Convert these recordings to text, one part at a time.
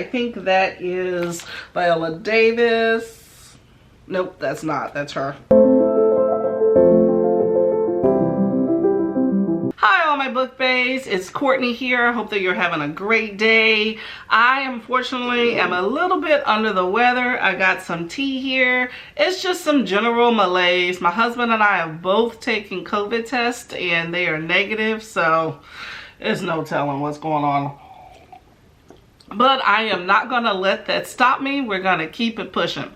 I think that is Viola Davis. Nope, that's not. That's her. Hi, all my book baes. It's Courtney here. I hope that you're having a great day. I unfortunately am a little bit under the weather. I got some tea here. It's just some general malaise. My husband and I have both taken COVID tests and they are negative, so there's no telling what's going on. But I am not gonna let that stop me. We're gonna keep it pushing.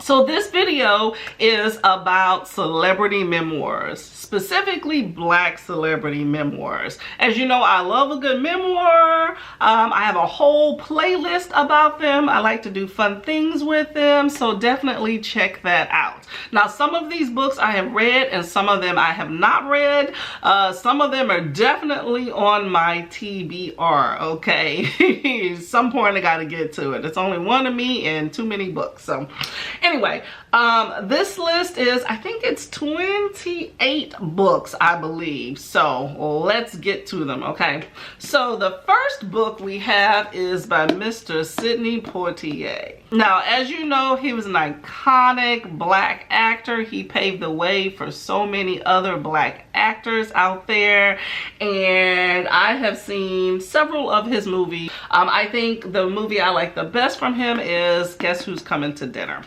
So this video is about celebrity memoirs, specifically Black celebrity memoirs. As you know, I love a good memoir. I have a whole playlist about them. I like to do fun things with them, so definitely check that out. Now, some of these books I have read and some of them I have not read. Some of them are definitely on my TBR, okay? Some point I gotta get to it. It's only one of me and too many books, so anyway, this list is, I think it's 28 books, I believe. So let's get to them, okay? So the first book we have is by Mr. Sidney Poitier. Now, as you know, he was an iconic Black actor. He paved the way for so many other Black actors out there, and I have seen several of his movies. I think the movie I like the best from him is Guess Who's Coming to Dinner.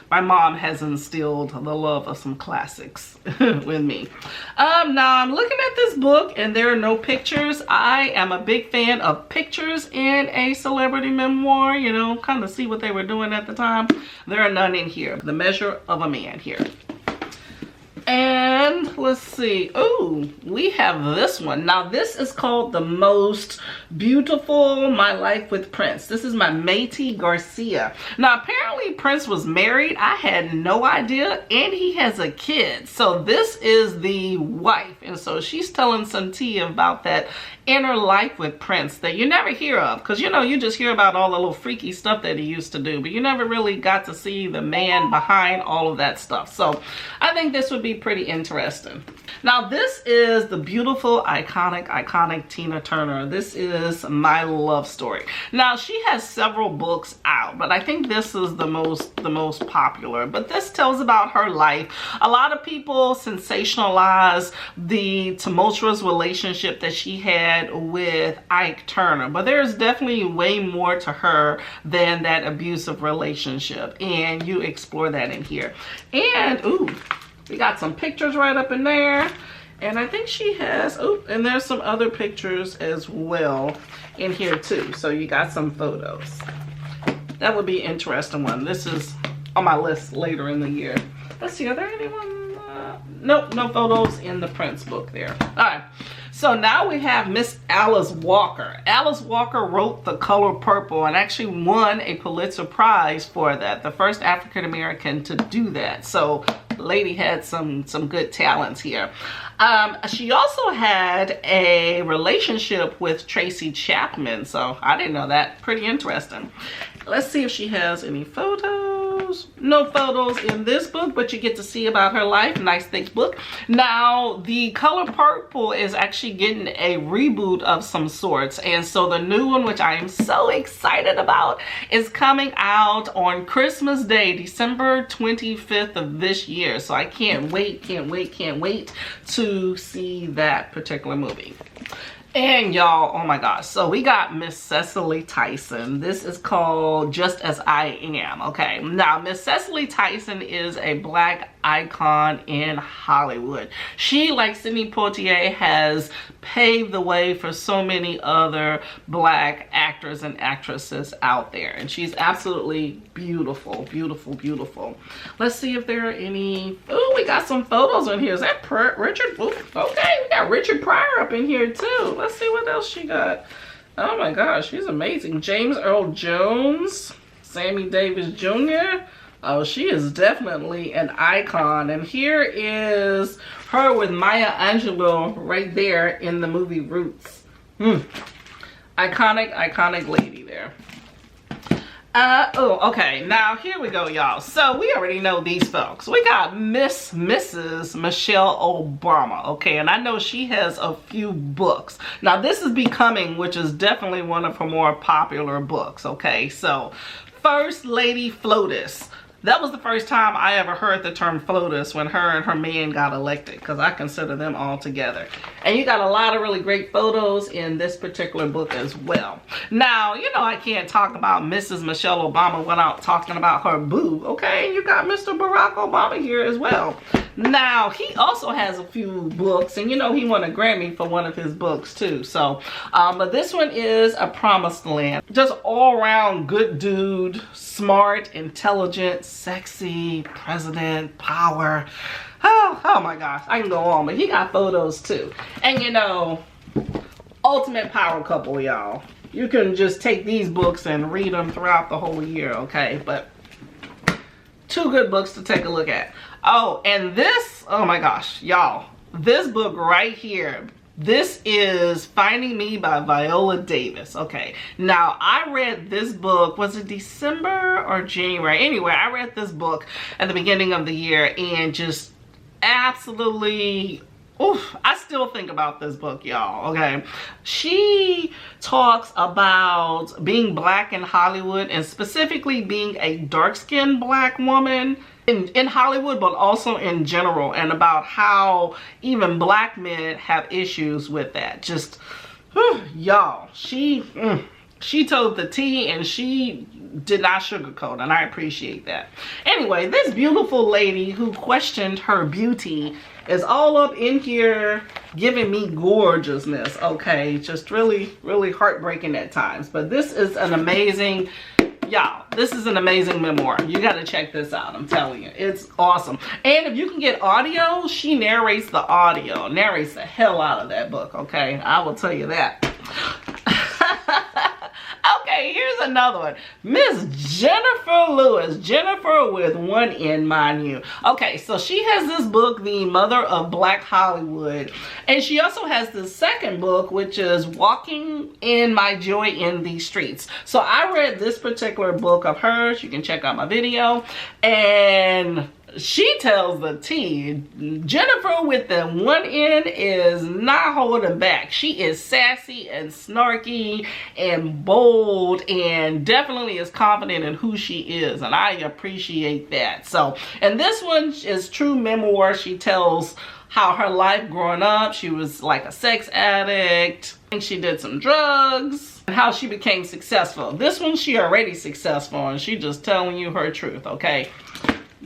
My mom has instilled the love of some classics with me. Now I'm looking at this book and there are no pictures. I am a big fan of pictures in a celebrity memoir, you know, kind of see what they were doing at the time. There are none in here. The Measure of a Man here. And let's see. Oh, we have this one. Now this is called The Most Beautiful, My Life with Prince. This is by Maite Garcia. Now apparently Prince was married. I had no idea, and he has a kid. So this is the wife, and so she's telling some tea about that inner life with Prince that you never hear of, because you know, you just hear about all the little freaky stuff that he used to do, but you never really got to see the man behind all of that stuff. So I think this would be pretty interesting. Now this is the beautiful, iconic Tina Turner. This is My Love Story. Now she has several books out, but I think this is the most popular. But this tells about her life. A lot of people sensationalize the tumultuous relationship that she had with Ike Turner, but there's definitely way more to her than that abusive relationship, and you explore that in here. And ooh, we got some pictures right up in there, and I think she has, oh, and there's some other pictures as well in here too, so you got some photos. That would be an interesting one. This is on my list later in the year. Let's see, are there anyone? Nope, no photos in the Prince book there. All right, so now we have Miss Alice Walker. Alice Walker wrote The Color Purple and actually won a Pulitzer Prize for that, the first African American to do that. So the lady had some good talents here. She also had a relationship with Tracy Chapman, so I didn't know that. Pretty interesting. Let's see if she has any photos. No photos in this book, but you get to see about her life. Nice thick book. Now The Color Purple is actually getting a reboot of some sorts, and so the new one, which I am so excited about, is coming out on Christmas Day, December 25th of this year. So I can't wait to see that particular movie. And y'all, oh my gosh, so we got Miss Cicely Tyson. This is called Just As I Am, okay? Now, Miss Cicely Tyson is a Black icon in Hollywood. She, like Sidney Poitier, has paved the way for so many other Black actors and actresses out there. And she's absolutely beautiful, beautiful, beautiful. Let's see if there are any, oh, we got some photos in here. Is that Richard? Ooh, okay, we got Richard Pryor up in here too. Let's see what else she got. Oh my gosh, she's amazing. James Earl Jones, Sammy Davis Jr. Oh, she is definitely an icon. And here is her with Maya Angelou right there in the movie Roots. Iconic lady there. Okay, now here we go, y'all. So we already know these folks. We got Mrs. Michelle Obama, okay, and I know she has a few books. Now this is Becoming, which is definitely one of her more popular books, okay. So First Lady FLOTUS. That was the first time I ever heard the term FLOTUS, when her and her man got elected, because I consider them all together. And you got a lot of really great photos in this particular book as well. Now, you know I can't talk about Mrs. Michelle Obama without talking about her boo, okay? You got Mr. Barack Obama here as well. Now, he also has a few books, and you know he won a Grammy for one of his books too. So, but this one is A Promised Land. Just all around good dude, smart, intelligent, sexy, president, power. Oh my gosh, I can go on, but he got photos too. And you know, ultimate power couple, y'all. You can just take these books and read them throughout the whole year, okay? But two good books to take a look at. Oh, and this, oh my gosh, y'all, this book right here, this is Finding Me by Viola Davis. Okay, now I read this book, was it December or January? Anyway, I read this book at the beginning of the year and just absolutely, oof, I still think about this book, y'all, okay? She talks about being black in Hollywood, and specifically being a dark-skinned black woman in Hollywood, but also in general, and about how even black men have issues with that. Just, y'all, she told the tea, and she did not sugarcoat, and I appreciate that. Anyway, this beautiful lady who questioned her beauty is all up in here giving me gorgeousness, okay? Just really, really heartbreaking at times. But this is an amazing, y'all, this is an amazing memoir. You got to check this out. I'm telling you, it's awesome. And if you can get audio, she narrates the audio, narrates the hell out of that book, okay? I will tell you that. Okay, here's another one. Miss Jennifer Lewis. Jennifer with one N, mind you. Okay, so she has this book, The Mother of Black Hollywood. And she also has the second book, which is Walking in My Joy in These Streets. So I read this particular book of hers. You can check out my video. And she tells the tea. Jennifer with the one N is not holding back. She is sassy and snarky and bold, and definitely is confident in who she is, and I appreciate that. So, and this one is true memoir. She tells how her life growing up, she was like a sex addict, and she did some drugs, and how she became successful. This one, she already successful, and she just telling you her truth, okay?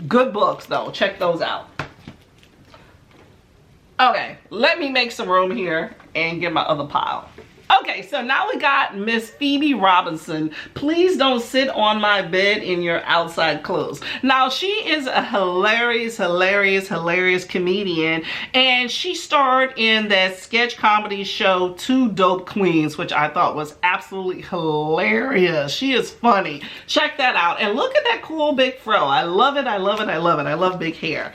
Good books though, check those out. Okay, let me make some room here and get my other pile. Okay, so now we got Miss Phoebe Robinson. Please don't sit on my bed in your outside clothes. Now, she is a hilarious comedian, and she starred in that sketch comedy show Two Dope Queens, which I thought was absolutely hilarious. She is funny. Check that out. And look at that cool big fro. I love it, I love it, I love it. I love big hair.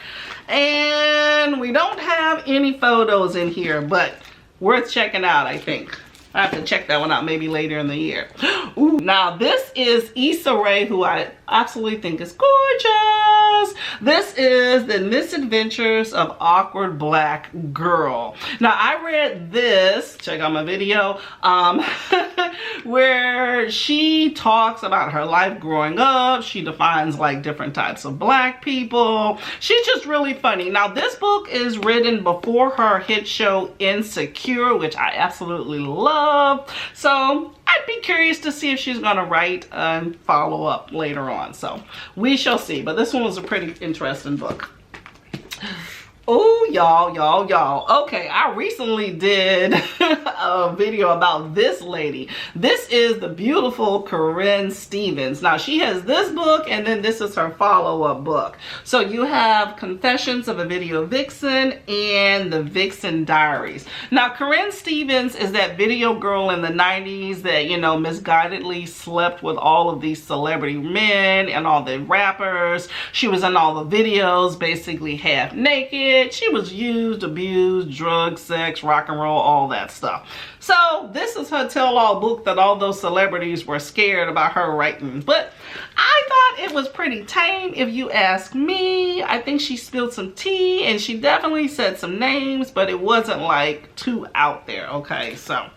And we don't have any photos in here, but worth checking out, I think. I have to check that one out maybe later in the year. Ooh, now this is Issa Rae, who I absolutely think is gorgeous. This is The Misadventures of Awkward Black Girl. Now I read this, check out my video, where she talks about her life growing up. She defines like different types of black people. She's just really funny. Now this book is written before her hit show Insecure, which I absolutely love. So I'd be curious to see if she's gonna write and follow up later on. So we shall see. But this one was a pretty interesting book. Oh, y'all. Okay, I recently did a video about this lady. This is the beautiful Corinne Stevens. Now, she has this book, and then this is her follow-up book. So you have Confessions of a Video Vixen and The Vixen Diaries. Now, Corinne Stevens is that video girl in the 90s that, you know, misguidedly slept with all of these celebrity men and all the rappers. She was in all the videos, basically half naked. kid. She was used, abused, drugs, sex, rock and roll, all that stuff. So this is her tell-all book that all those celebrities were scared about her writing. But I thought it was pretty tame, if you ask me. I think she spilled some tea and she definitely said some names, but it wasn't like too out there, okay? So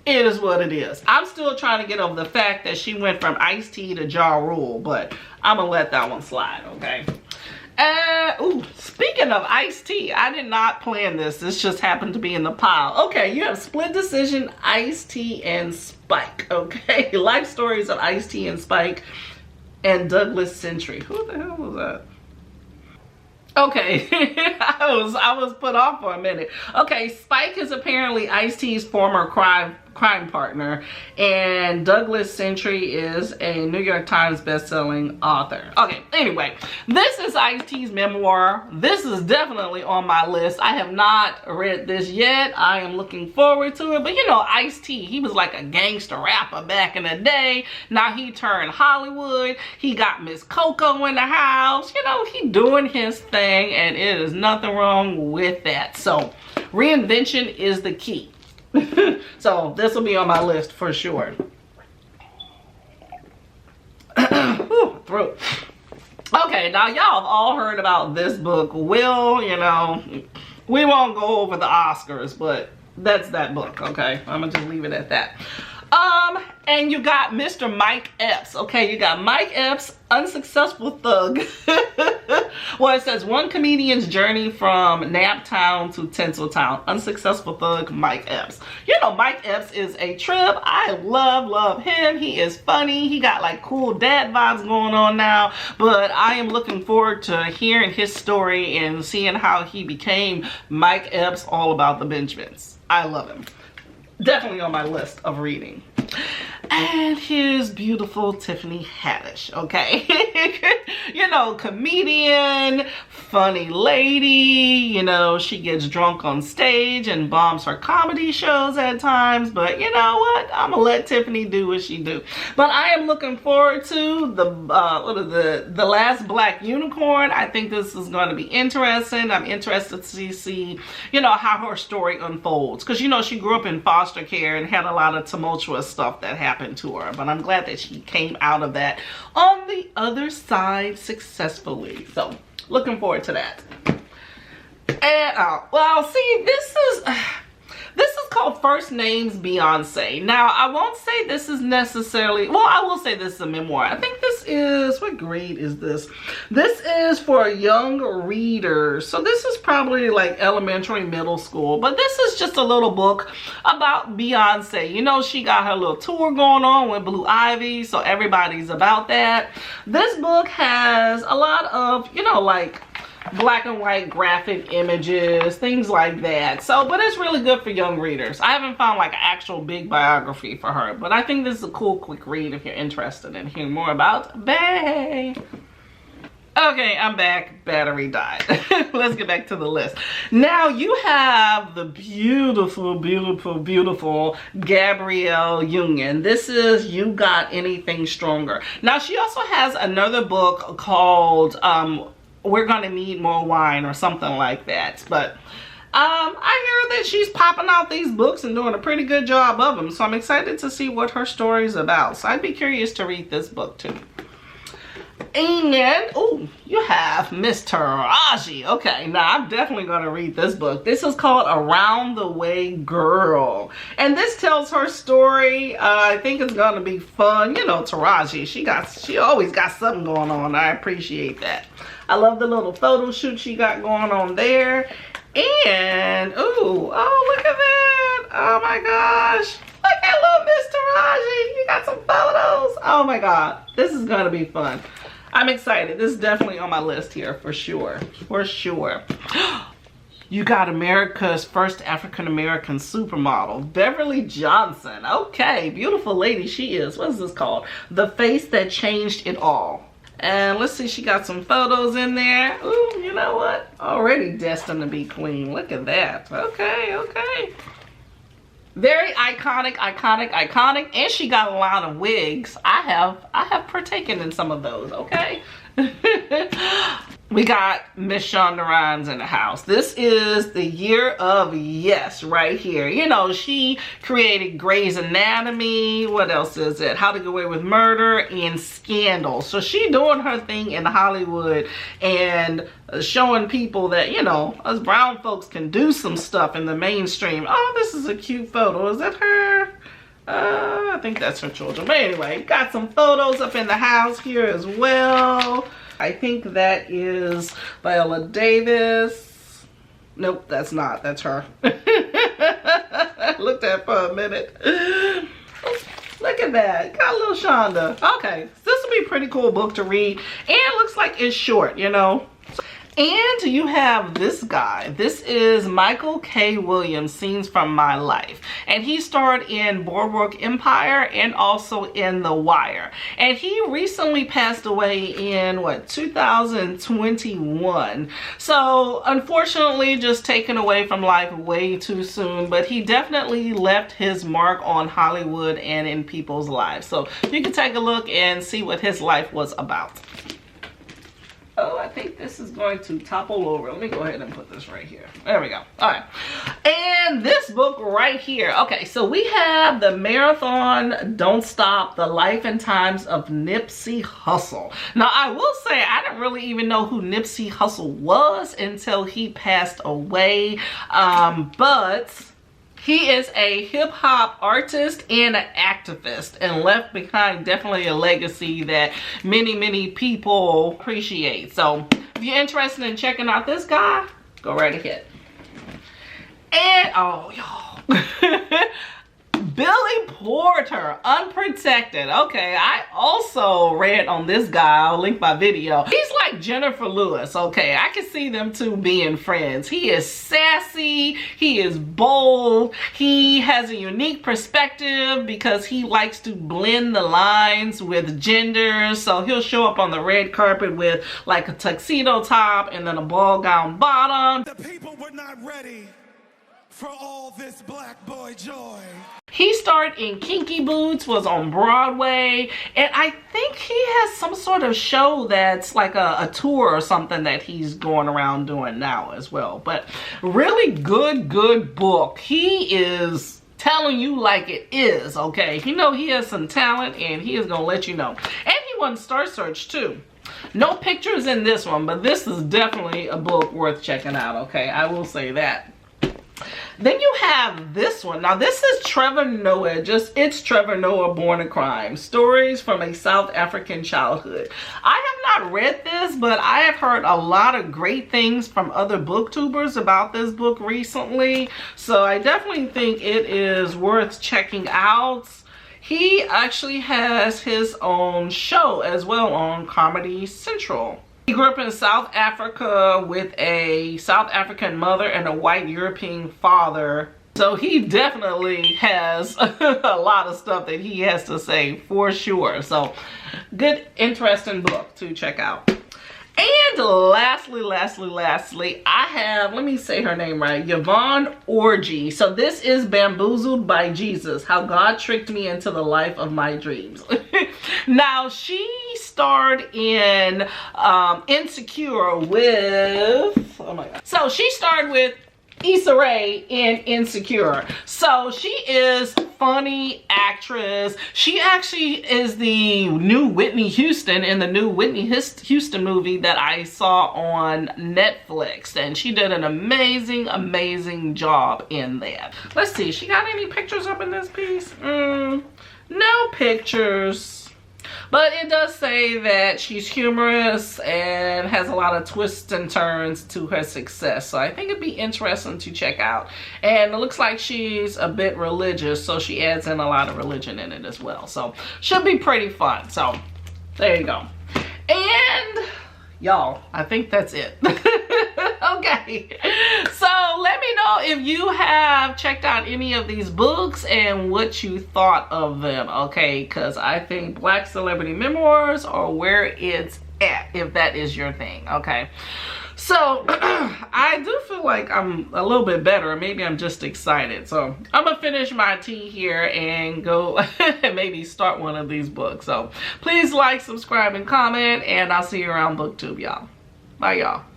it is what it is. I'm still trying to get over the fact that she went from Ice-T to Ja Rule, but I'm gonna let that one slide, okay? Ooh, speaking of Ice-T, I did not plan this. This just happened to be in the pile. Okay, you have Split Decision, Ice-T, and Spike, okay? Life stories of Ice-T and Spike and Douglas Century. Who the hell was that? Okay, I was put off for a minute. Okay, Spike is apparently Ice-T's former crime partner, and Douglas Century is a New York Times best-selling author. Okay, anyway, this is Ice-T's memoir. This is definitely on my list. I have not read this yet. I am looking forward to it, but you know, Ice-T, he was like a gangster rapper back in the day. Now he turned Hollywood. He got Miss Coco in the house. You know, he doing his thing, and it is nothing wrong with that. So reinvention is the key. So this will be on my list for sure. Ooh, throat. Okay, now y'all have all heard about this book. Will, you know, we won't go over the Oscars, but that's that book, okay? I'm gonna just leave it at that. And you got Mr. Mike Epps, okay? You got Mike Epps, Unsuccessful Thug. Well, it says one comedian's journey from Naptown to Tinseltown. Unsuccessful Thug, Mike Epps. You know, Mike Epps is a trip. I love him. He is funny. He got like cool dad vibes going on now. But I am looking forward to hearing his story and seeing how he became Mike Epps, all about the Benjamins. I love him. Definitely on my list of reading. And here's beautiful Tiffany Haddish, okay? You know, comedian, funny lady, you know, she gets drunk on stage and bombs her comedy shows at times, but you know what? I'm gonna let Tiffany do what she do. But I am looking forward to the Last Black Unicorn. I think this is going to be interesting. I'm interested to see, you know, how her story unfolds, because you know, she grew up in foster care and had a lot of tumultuous stuff that happened to her, but I'm glad that she came out of that on the other side successfully. So looking forward to that. And well, see, this is called First Names Beyonce. Now, I won't say this is necessarily, well, I will say this is a memoir. I think this is, what grade is this? This is for young readers. So this is probably like elementary, middle school. But this is just a little book about Beyonce. You know, she got her little tour going on with Blue Ivy, so everybody's about that. This book has a lot of, you know, like black and white graphic images, things like that. So, but it's really good for young readers. I haven't found like an actual big biography for her, but I think this is a cool quick read if you're interested in hearing more about Bae. Okay, I'm back. Battery died. Let's get back to the list. Now you have the beautiful Gabrielle Union. This is You Got Anything Stronger. Now she also has another book called We're Gonna Need More Wine or something like that. But I hear that she's popping out these books and doing a pretty good job of them. So I'm excited to see what her story is about. So I'd be curious to read this book too. And, oh, you have Miss Taraji. Okay, now I'm definitely going to read this book. This is called Around the Way Girl. And this tells her story. I think it's going to be fun. You know, Taraji, she always got something going on. I appreciate that. I love the little photo shoot she got going on there. And, ooh, oh, look at that. Oh my gosh. Look at little Miss Taraji. You got some photos. Oh my God. This is going to be fun. I'm excited. This is definitely on my list here for sure. For sure. You got America's first African-American supermodel, Beverly Johnson. Okay, beautiful lady she is. What is this called? The Face That Changed It All. And let's see, she got some photos in there. Ooh, you know what? Already destined to be queen. Look at that. Okay, okay. Very iconic, and she got a lot of wigs. I have partaken in some of those, okay? we got Miss Shonda Rhimes in the house. This is the year of yes right here. You know, she created Grey's Anatomy. What else is it? How to Get Away with Murder and Scandal. So she doing her thing in Hollywood and showing people that, you know, us brown folks can do some stuff in the mainstream. Oh, this is a cute photo. Is that her? I think that's her children. But anyway, got some photos up in the house here as well. I think that is Viola Davis. Nope, that's not. That's her. I looked at it for a minute. Look at that. Got a little Shonda. Okay, this will be a pretty cool book to read. And it looks like it's short, you know. And you have this guy. This is Michael K. Williams, Scenes from My Life. And he starred in Boardwalk Empire and also in The Wire. And he recently passed away in, what, 2021. So, unfortunately, just taken away from life way too soon. But he definitely left his mark on Hollywood and in people's lives. So, you can take a look and see what his life was about. Oh, I think this is going to topple over. Let me go ahead and put this right here. There we go. All right. And this book right here. Okay, so we have the Marathon Don't Stop, The Life and Times of Nipsey Hussle. Now, I will say I didn't really even know who Nipsey Hussle was until he passed away. But he is a hip-hop artist and an activist and left behind definitely a legacy that many people appreciate. So if you're interested in checking out this guy, go right ahead. And oh, y'all. Billy Porter, Unprotected. Okay, I also read on this guy. I'll link my video. He's like Jennifer Lewis. Okay, I can see them two being friends. He is sassy. He is bold. He has a unique perspective because he likes to blend the lines with genders. So he'll show up on the red carpet with like a tuxedo top and then a ball gown bottom. The people were not ready for all this black boy joy. He starred in Kinky Boots, was on Broadway, and I think he has some sort of show that's like a tour or something that he's going around doing now as well. But really good book. He is telling you like it is, okay? You know he has some talent and he is gonna let you know. And he won Star Search too. No pictures in this one, but this is definitely a book worth checking out, okay? I will say that. Then you have this one. Now this is Trevor Noah. It's Trevor Noah, Born a Crime. Stories from a South African Childhood. I have not read this, but I have heard a lot of great things from other booktubers about this book recently. So I definitely think it is worth checking out. He actually has his own show as well on Comedy Central. He grew up in South Africa with a South African mother and a white European father. So he definitely has a lot of stuff that he has to say for sure. So good, interesting book to check out. And lastly, I have, let me say her name right, Yvonne Orji. So this is Bamboozled by Jesus, How God Tricked Me into the Life of My Dreams. Now, she starred in Insecure with, oh my God. So she starred with Issa Rae in Insecure. So she is funny actress. She actually is the new Whitney Houston in the new Whitney Houston movie that I saw on Netflix, and she did an amazing job in that. Let's see, she got any pictures up in this piece? No pictures. But it does say that she's humorous and has a lot of twists and turns to her success. So I think it'd be interesting to check out. And it looks like she's a bit religious, so she adds in a lot of religion in it as well. So should be pretty fun. So there you go. And y'all, I think that's it. Okay, so let me know if you have checked out any of these books and what you thought of them, okay? Because I think Black Celebrity Memoirs are where it's at, if that is your thing, okay? So I do feel like I'm a little bit better. Maybe I'm just excited. So I'm gonna finish my tea here and go and maybe start one of these books. So please like, subscribe, and comment, and I'll see you around BookTube, y'all. Bye, y'all.